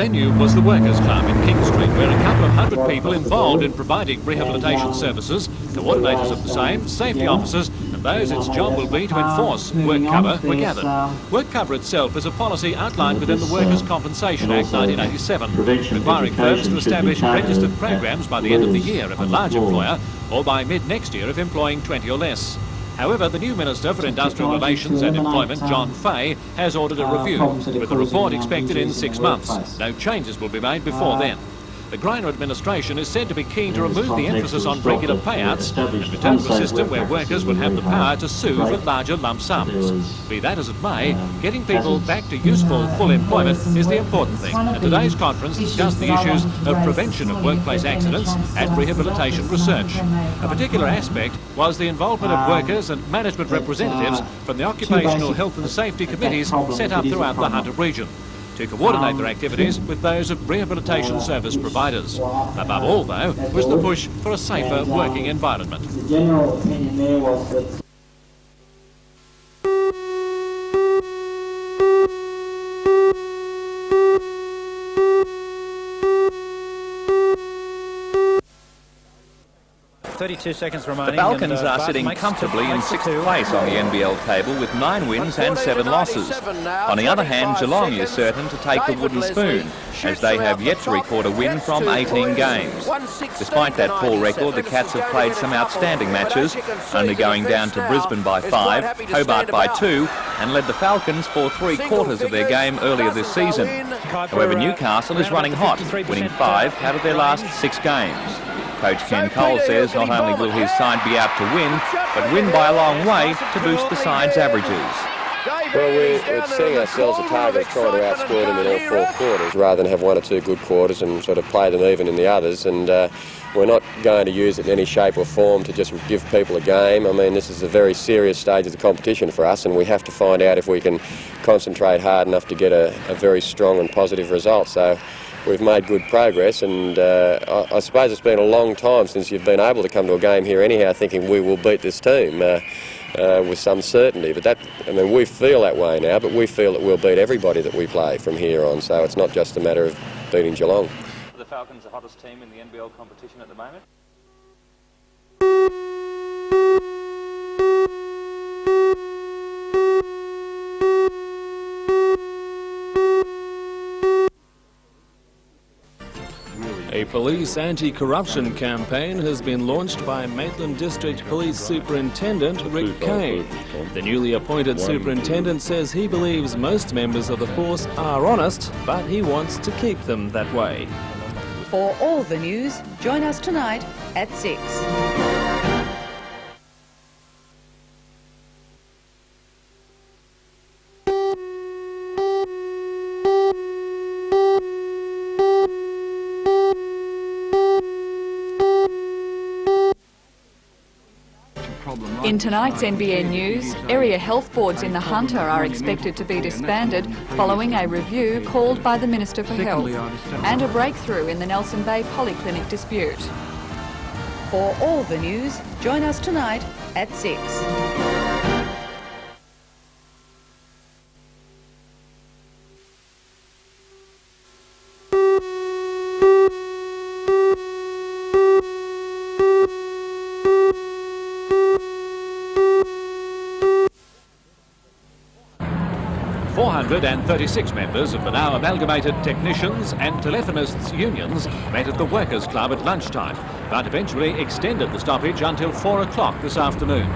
venue was the Workers' Club in King Street, where a couple of hundred people involved in providing rehabilitation services, coordinators of the same, safety officers and those its job will be to enforce work cover were gathered. Work cover itself is a policy outlined within the Workers' Compensation Act 1987, requiring firms to establish registered programs by the end of the year if a large employer, or by mid-next year if employing 20 or less. However, the new Minister for Industrial Relations and Employment, John Fahey, has ordered a review, with a report expected in 6 months. No changes will be made before then. The Greiner administration is said to be keen to remove the emphasis on regular payouts and return to a system where workers will have the power to sue for larger lump sums. Be that as it may, getting people back to useful full employment is the important thing, and today's conference discussed the issues of prevention of workplace accidents and rehabilitation research. A particular aspect was the involvement of workers and management representatives from the occupational health and safety committees set up throughout the Hunter region, to coordinate their activities with those of rehabilitation service providers. Above all, though, was the push for a safer working environment. The general opinion there was that 32 seconds remaining. The Falcons are sitting comfortably in 6th place on the NBL table with 9 wins and 7 losses. On the other hand, Geelong is certain to take the wooden spoon, as they have yet to record a win from 18 games. Despite that poor record, the Cats have played some outstanding matches, only going down to Brisbane by 5, Hobart by 2, and led the Falcons for 3/4 of their game earlier this season. However, Newcastle is running hot, winning 5 out of their last 6 games. Coach Ken Cole says not only will his side be out to win, but win by a long way to boost the side's averages. Well, we're setting ourselves a target of trying to outscore them in all 4 quarters, rather than have 1 or 2 good quarters and sort of play them even in the others. And we're not going to use it in any shape or form to just give people a game. I mean, this is a very serious stage of the competition for us, and we have to find out if we can concentrate hard enough to get a very strong and positive result. So we've made good progress, and I suppose it's been a long time since you've been able to come to a game here anyhow thinking we will beat this team with some certainty. But that, I mean, we feel that way now, but we feel that we'll beat everybody that we play from here on, so it's not just a matter of beating Geelong. Are the Falcons the hottest team in the NBL competition at the moment? A police anti-corruption campaign has been launched by Maitland District Police Superintendent Rick Kane. The newly appointed superintendent says he believes most members of the force are honest, but he wants to keep them that way. For all the news, join us tonight at 6. In tonight's NBN News, area health boards in the Hunter are expected to be disbanded following a review called by the Minister for Health, and a breakthrough in the Nelson Bay Polyclinic dispute. For all the news, join us tonight at 6. And 36 members of the now amalgamated technicians and telephonists unions met at the Workers' Club at lunchtime, but eventually extended the stoppage until 4 o'clock this afternoon.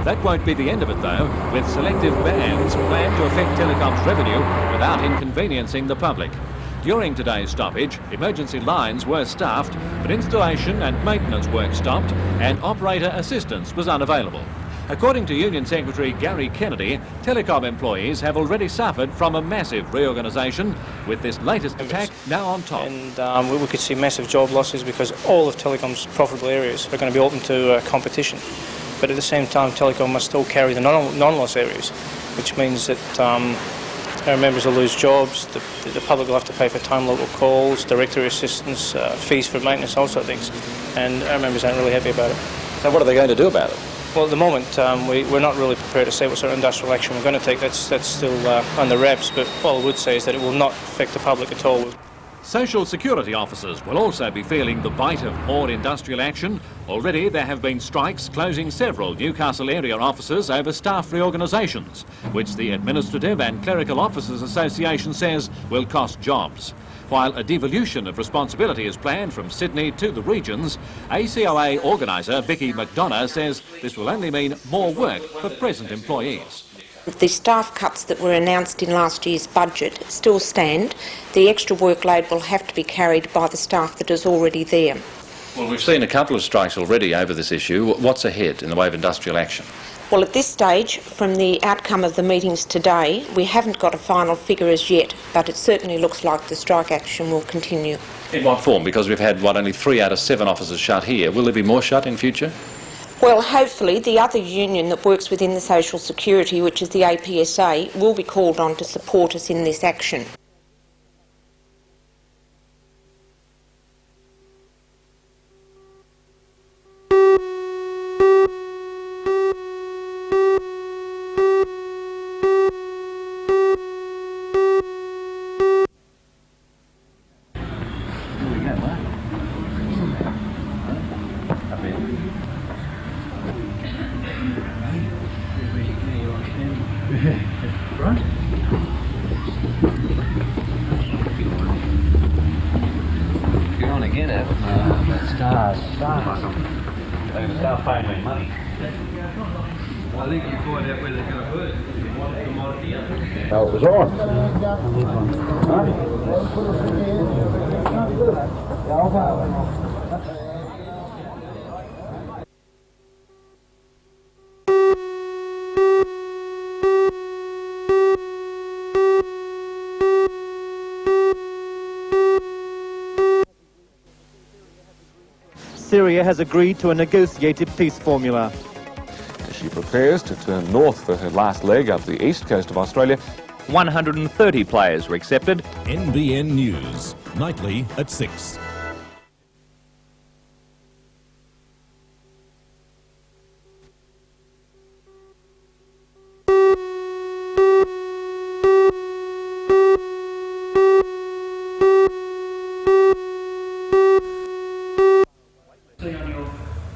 That won't be the end of it, though, with selective bans planned to affect Telecom's revenue without inconveniencing the public. During today's stoppage, emergency lines were staffed, but installation and maintenance work stopped and operator assistance was unavailable. According to Union Secretary Gary Kennedy, Telecom employees have already suffered from a massive reorganisation, with this latest attack now on top. And we could see massive job losses because all of Telecom's profitable areas are going to be open to competition. But at the same time, Telecom must still carry the non-loss areas, which means that our members will lose jobs, the public will have to pay for time local calls, directory assistance, fees for maintenance, all sorts of things. And our members aren't really happy about it. So what are they going to do about it? Well, at the moment, we're not really prepared to say what sort of industrial action we're going to take. That's still under wraps, but all I would say is that it will not affect the public at all. Social security officers will also be feeling the bite of more industrial action. Already there have been strikes closing several Newcastle area offices over staff reorganisations, which the Administrative and Clerical Officers Association says will cost jobs. While a devolution of responsibility is planned from Sydney to the regions, ACOA organiser Vicky McDonough says this will only mean more work for present employees. The staff cuts that were announced in last year's budget still stand. The extra workload will have to be carried by the staff that is already there. Well, we've seen a couple of strikes already over this issue. What's ahead in the way of industrial action? Well, at this stage, from the outcome of the meetings today, we haven't got a final figure as yet, but it certainly looks like the strike action will continue. In what form? Because we've had, only 3 out of 7 offices shut here. Will there be more shut in future? Well, hopefully the other union that works within the social security, which is the APSA, will be called on to support us in this action. Syria has agreed to a negotiated peace formula. As she prepares to turn north for her last leg up the east coast of Australia, 130 players were accepted. NBN News, nightly at 6.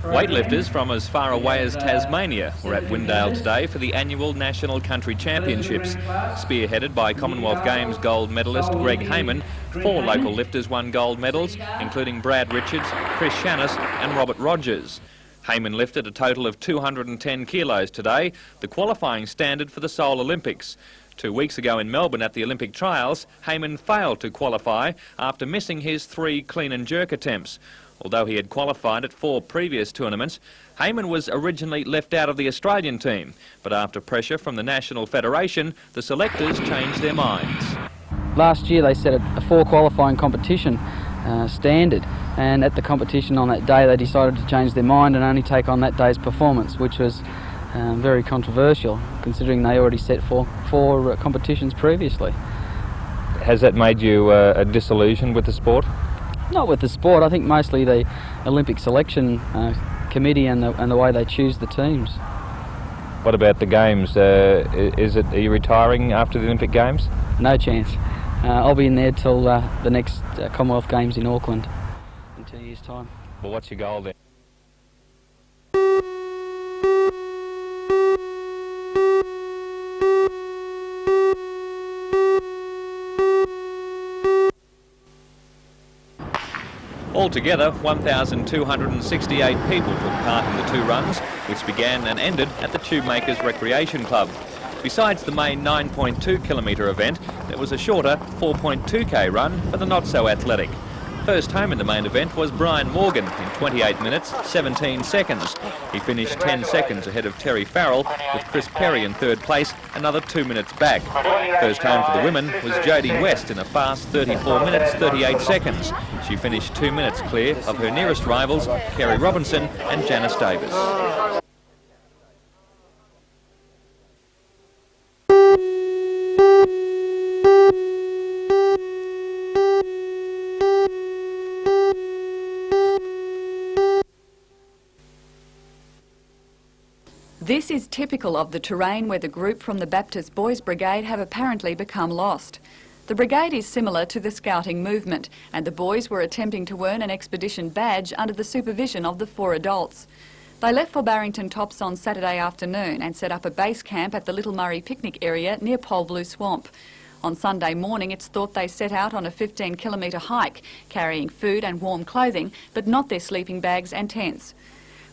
Weightlifters from as far away as Tasmania were at Windale today for the annual National Country Championships. Spearheaded by Commonwealth Games gold medalist Greg Hayman, 4 local lifters won gold medals, including Brad Richards, Chris Shannis and Robert Rogers. Hayman lifted a total of 210 kilos today, the qualifying standard for the Seoul Olympics. 2 weeks ago in Melbourne at the Olympic trials, Hayman failed to qualify after missing his 3 clean and jerk attempts. Although he had qualified at 4 previous tournaments, Hayman was originally left out of the Australian team, but after pressure from the National Federation, the selectors changed their minds. Last year they set a 4 qualifying competition standard, and at the competition on that day they decided to change their mind and only take on that day's performance, which was very controversial, considering they already set 4 competitions previously. Has that made you disillusioned with the sport? Not with the sport. I think mostly the Olympic selection committee and the way they choose the teams. What about the games? Are you retiring after the Olympic Games? No chance. I'll be in there till the next Commonwealth Games in Auckland in 2 years' time. Well, what's your goal then? Altogether, 1,268 people took part in the 2 runs, which began and ended at the Tubemakers Recreation Club. Besides the main 9.2 kilometre event, there was a shorter 4.2k run for the not-so-athletic. First home in the main event was Brian Morgan in 28 minutes, 17 seconds. He finished 10 seconds ahead of Terry Farrell, with Chris Perry in 3rd place, another 2 minutes back. First home for the women was Jodie West in a fast 34 minutes, 38 seconds. She finished 2 minutes clear of her nearest rivals, Kerry Robinson and Janice Davis. This is typical of the terrain where the group from the Baptist Boys Brigade have apparently become lost. The brigade is similar to the scouting movement, and the boys were attempting to earn an expedition badge under the supervision of the 4 adults. They left for Barrington Tops on Saturday afternoon and set up a base camp at the Little Murray picnic area near Pole Blue Swamp. On Sunday morning, it's thought they set out on a 15-kilometre hike, carrying food and warm clothing, but not their sleeping bags and tents.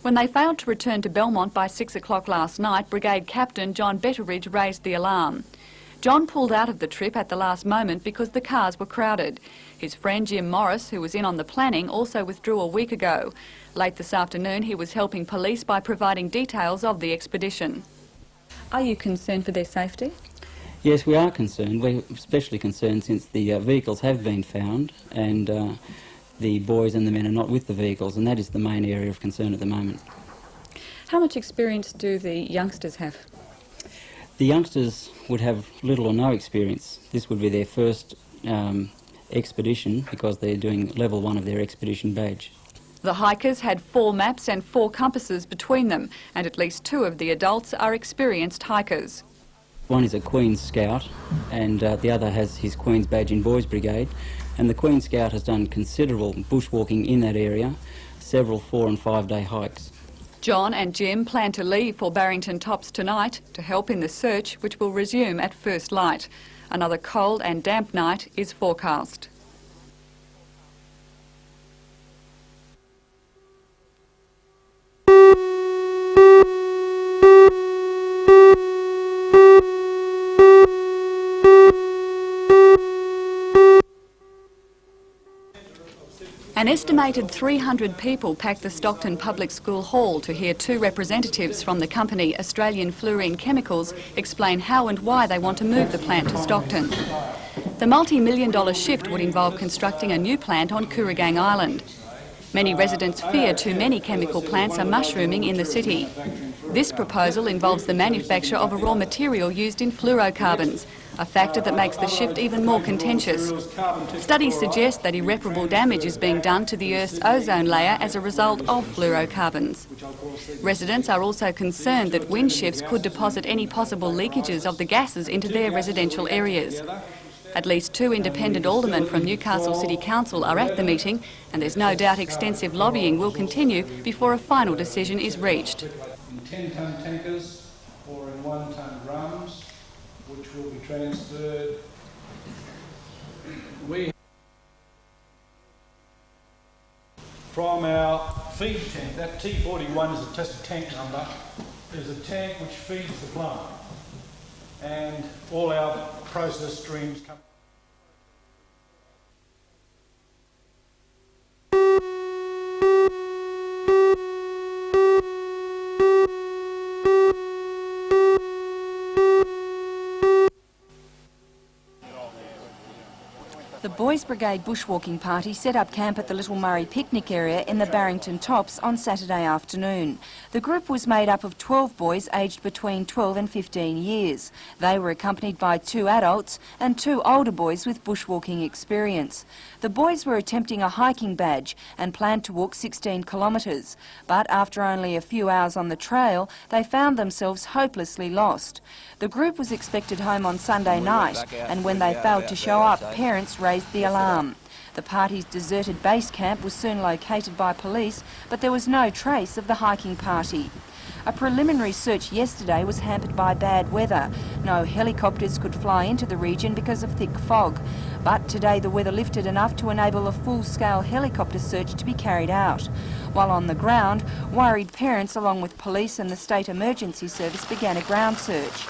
When they failed to return to Belmont by 6 o'clock last night, Brigade Captain John Betteridge raised the alarm. John pulled out of the trip at the last moment because the cars were crowded. His friend Jim Morris, who was in on the planning, also withdrew a week ago. Late this afternoon, he was helping police by providing details of the expedition. Are you concerned for their safety? Yes, we are concerned. We're especially concerned since the vehicles have been found and the boys and the men are not with the vehicles, and that is the main area of concern at the moment. How much experience do the youngsters have? The youngsters would have little or no experience. This would be their first expedition because they're doing level 1 of their expedition badge. The hikers had 4 maps and 4 compasses between them, and at least 2 of the adults are experienced hikers. One is a Queen's Scout and the other has his Queen's badge in Boys Brigade, and the Queen's Scout has done considerable bushwalking in that area, several 4- and 5-day hikes. John and Jim plan to leave for Barrington Tops tonight to help in the search, which will resume at first light. Another cold and damp night is forecast. An estimated 300 people packed the Stockton Public School Hall to hear 2 representatives from the company Australian Fluorochemicals explain how and why they want to move the plant to Stockton. The multi-million-dollar shift would involve constructing a new plant on Kooragang Island. Many residents fear too many chemical plants are mushrooming in the city. This proposal involves the manufacture of a raw material used in fluorocarbons, a factor that makes the shift even more contentious. Studies suggest that irreparable damage is being done to the Earth's ozone layer as a result of fluorocarbons. Residents are also concerned that wind shifts could deposit any possible leakages of the gases into their residential areas. At least 2 independent aldermen from Newcastle City Council are at the meeting, and there's no doubt extensive lobbying will continue before a final decision is reached. In 10-tonne tankers or in 1-tonne drums, which will be transferred. From our feed tank, that T41 is just a tank number, is a tank which feeds the plant. And all our process streams come. The Boys Brigade bushwalking party set up camp at the Little Murray picnic area in the Barrington Tops on Saturday afternoon. The group was made up of 12 boys aged between 12 and 15 years. They were accompanied by 2 adults and 2 older boys with bushwalking experience. The boys were attempting a hiking badge and planned to walk 16 kilometres, but after only a few hours on the trail, they found themselves hopelessly lost. The group was expected home on Sunday night, and when they failed to show up, parents raised the alarm. The party's deserted base camp was soon located by police, but there was no trace of the hiking party. A preliminary search yesterday was hampered by bad weather. No helicopters could fly into the region because of thick fog. But today the weather lifted enough to enable a full-scale helicopter search to be carried out. While on the ground, worried parents along with police and the State Emergency Service began a ground search.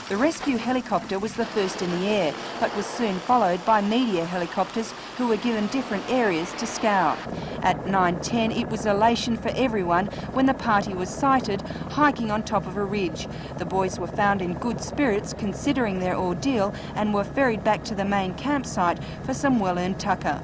The rescue helicopter was the first in the air, but was soon followed by media helicopters who were given different areas to scour. At 9:10, it was elation for everyone when the party was sighted hiking on top of a ridge. The boys were found in good spirits considering their ordeal and were ferried back to the main campsite for some well-earned tucker.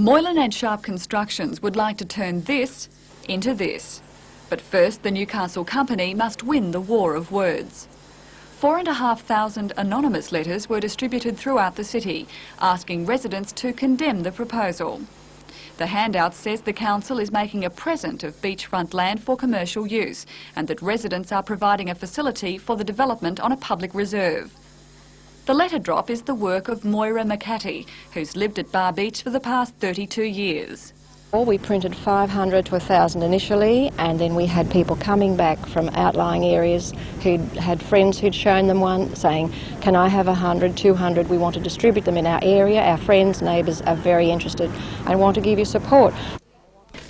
Moylan and Sharp Constructions would like to turn this into this. But first, the Newcastle company must win the war of words. 4,500 anonymous letters were distributed throughout the city, asking residents to condemn the proposal. The handout says the council is making a present of beachfront land for commercial use and that residents are providing a facility for the development on a public reserve. The letter drop is the work of Moira McCatty, who's lived at Bar Beach for the past 32 years. Well, we printed 500 to 1,000 initially, and then we had people coming back from outlying areas who'd had friends who'd shown them one, saying, can I have 100, 200, we want to distribute them in our area. Our friends, neighbours are very interested and want to give you support.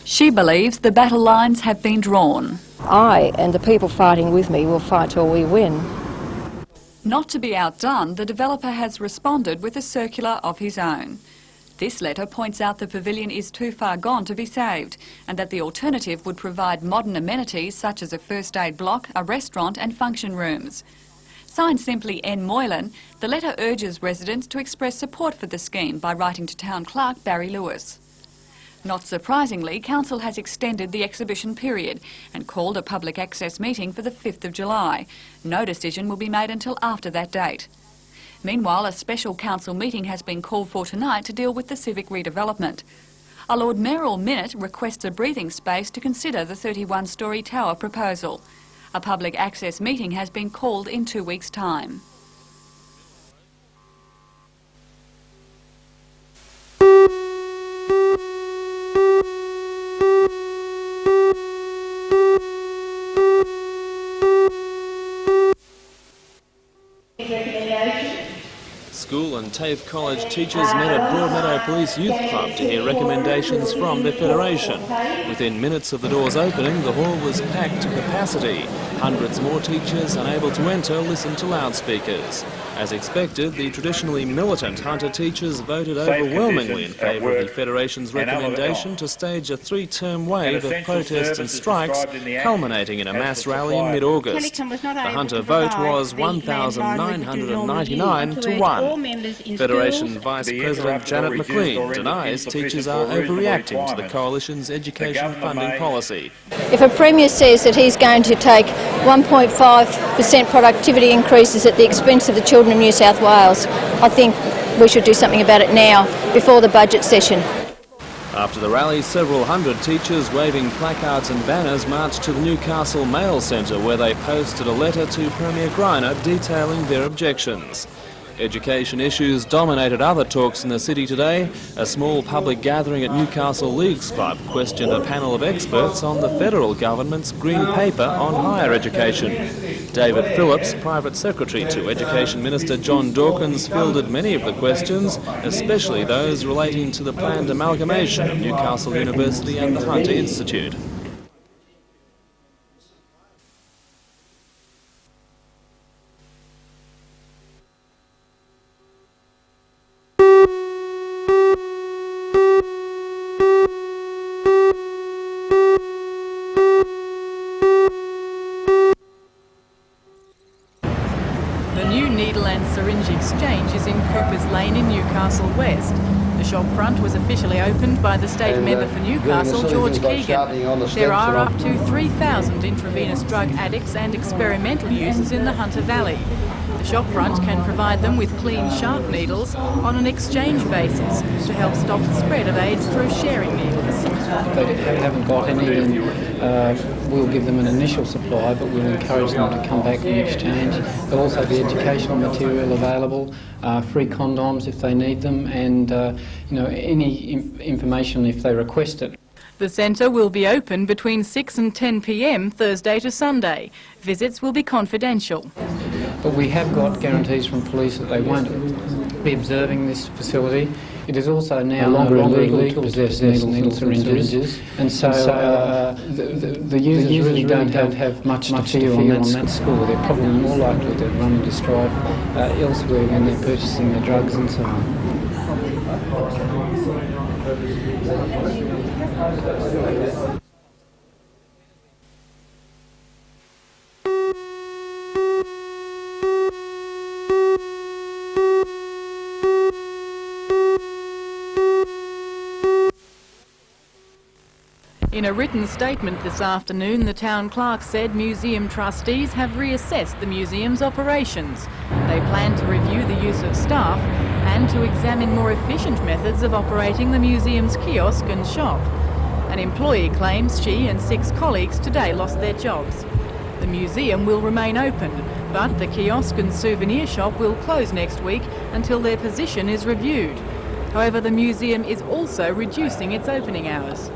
She believes the battle lines have been drawn. I and the people fighting with me will fight till we win. Not to be outdone, the developer has responded with a circular of his own. This letter points out the pavilion is too far gone to be saved and that the alternative would provide modern amenities such as a first aid block, a restaurant and function rooms. Signed simply N. Maitland, the letter urges residents to express support for the scheme by writing to Town Clerk Barry Lewis. Not surprisingly, Council has extended the exhibition period and called a public access meeting for the 5th of July. No decision will be made until after that date. Meanwhile, a special council meeting has been called for tonight to deal with the civic redevelopment. A Lord Mayoral minute requests a breathing space to consider the 31-storey tower proposal. A public access meeting has been called in 2 weeks' time. School and TAFE College teachers met at Broadmeadow Police Youth Club to hear recommendations from the Federation. Within minutes of the doors opening, the hall was packed to capacity. Hundreds more teachers unable to enter listened to loudspeakers. As expected, the traditionally militant Hunter teachers voted overwhelmingly in favour of the Federation's recommendation to stage a 3-term wave of protests and strikes, culminating in a mass rally in mid-August. The Hunter vote was 1,999 to 1. Federation Vice President Janet McLean denies teachers are overreacting to the Coalition's education funding policy. If a Premier says that he's going to take 1.5% productivity increases at the expense of the children of New South Wales, I think we should do something about it now, before the budget session. After the rally, several hundred teachers waving placards and banners marched to the Newcastle Mail Centre, where they posted a letter to Premier Greiner detailing their objections. Education issues dominated other talks in the city today. A small public gathering at Newcastle Leagues Club questioned a panel of experts on the federal government's Green Paper on higher education. David Phillips, Private Secretary to Education Minister John Dawkins, fielded many of the questions, especially those relating to the planned amalgamation of Newcastle University and the Hunter Institute. Syringe exchange is in Cooper's Lane in Newcastle West. The shop front was officially opened by the state member for Newcastle, George Keegan. There are up to 3,000 intravenous drug addicts and experimental users in the Hunter Valley. The shop front can provide them with clean, sharp needles on an exchange basis to help stop the spread of AIDS through sharing needles. If they haven't got any, then we'll give them an initial supply, but we'll encourage them to come back and exchange. There'll also be educational material available, free condoms if they need them, and any information if they request it. The centre will be open between 6 and 10 p.m. Thursday to Sunday. Visits will be confidential. But we have got guarantees from police that they won't be observing this facility. It is also now no longer illegal to possess needle syringes, and so the users really don't have much to fear on that score. They're probably more likely to run into strife elsewhere when they're purchasing their drugs and so on. In a written statement this afternoon, the town clerk said museum trustees have reassessed the museum's operations. They plan to review the use of staff and to examine more efficient methods of operating the museum's kiosk and shop. An employee claims she and 6 colleagues today lost their jobs. The museum will remain open, but the kiosk and souvenir shop will close next week until their position is reviewed. However, the museum is also reducing its opening hours.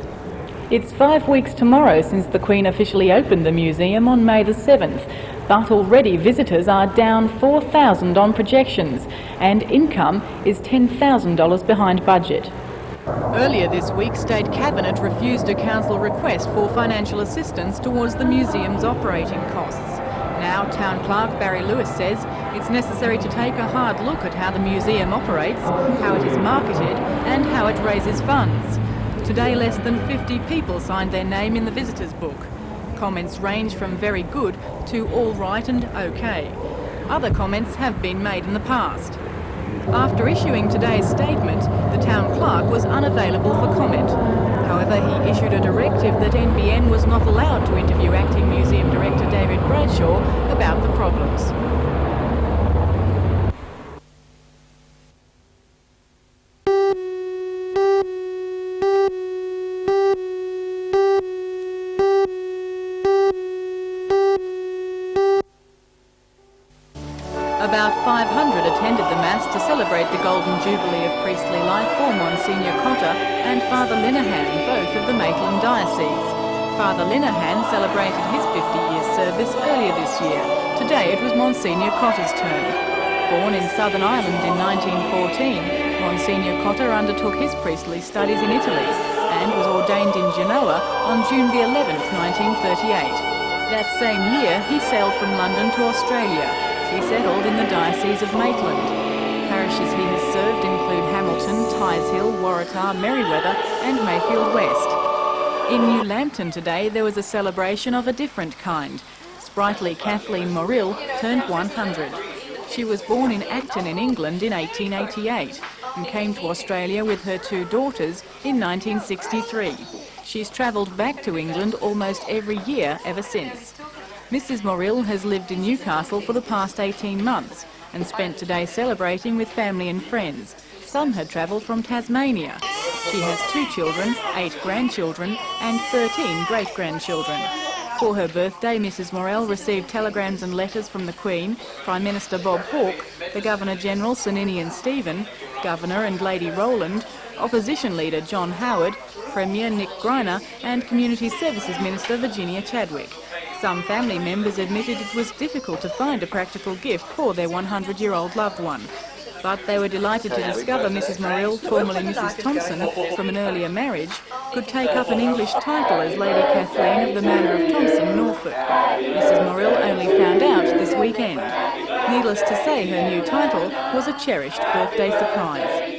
It's 5 weeks tomorrow since the Queen officially opened the museum on May the 7th, but already visitors are down 4,000 on projections and income is $10,000 behind budget. Earlier this week, State Cabinet refused a council request for financial assistance towards the museum's operating costs. Now, Town Clerk Barry Lewis says it's necessary to take a hard look at how the museum operates, how it is marketed and how it raises funds. Today, less than 50 people signed their name in the visitors' book. Comments range from very good to all right and okay. Other comments have been made in the past. After issuing today's statement, the town clerk was unavailable for comment. However, he issued a directive that NBN was not allowed to interview Acting Museum Director David Bradshaw about the problems. About 500 attended the Mass to celebrate the Golden Jubilee of priestly life for Monsignor Cotter and Father Linehan, both of the Maitland Diocese. Father Linehan celebrated his 50-year service earlier this year. Today it was Monsignor Cotter's turn. Born in Southern Ireland in 1914, Monsignor Cotter undertook his priestly studies in Italy and was ordained in Genoa on June the 11th, 1938. That same year he sailed from London to Australia. He settled in the Diocese of Maitland. Parishes he has served include Hamilton, Tyeshill, Waratah, Merriweather and Mayfield West. In New Lambton today there was a celebration of a different kind. Sprightly Kathleen Morrell turned 100. She was born in Acton in England in 1888 and came to Australia with her 2 daughters in 1963. She's travelled back to England almost every year ever since. Mrs Morrell has lived in Newcastle for the past 18 months and spent today celebrating with family and friends. Some had travelled from Tasmania. She has 2 children, 8 grandchildren and 13 great-grandchildren. For her birthday, Mrs Morrell received telegrams and letters from the Queen, Prime Minister Bob Hawke, the Governor-General Sir Ninian Stephen, Governor and Lady Rowland, Opposition Leader John Howard, Premier Nick Greiner and Community Services Minister Virginia Chadwick. Some family members admitted it was difficult to find a practical gift for their 100-year-old loved one. But they were delighted to discover Mrs Morrell, formerly Mrs Thompson, from an earlier marriage, could take up an English title as Lady Kathleen of the Manor of Thompson, Norfolk. Mrs Morrell only found out this weekend. Needless to say, her new title was a cherished birthday surprise.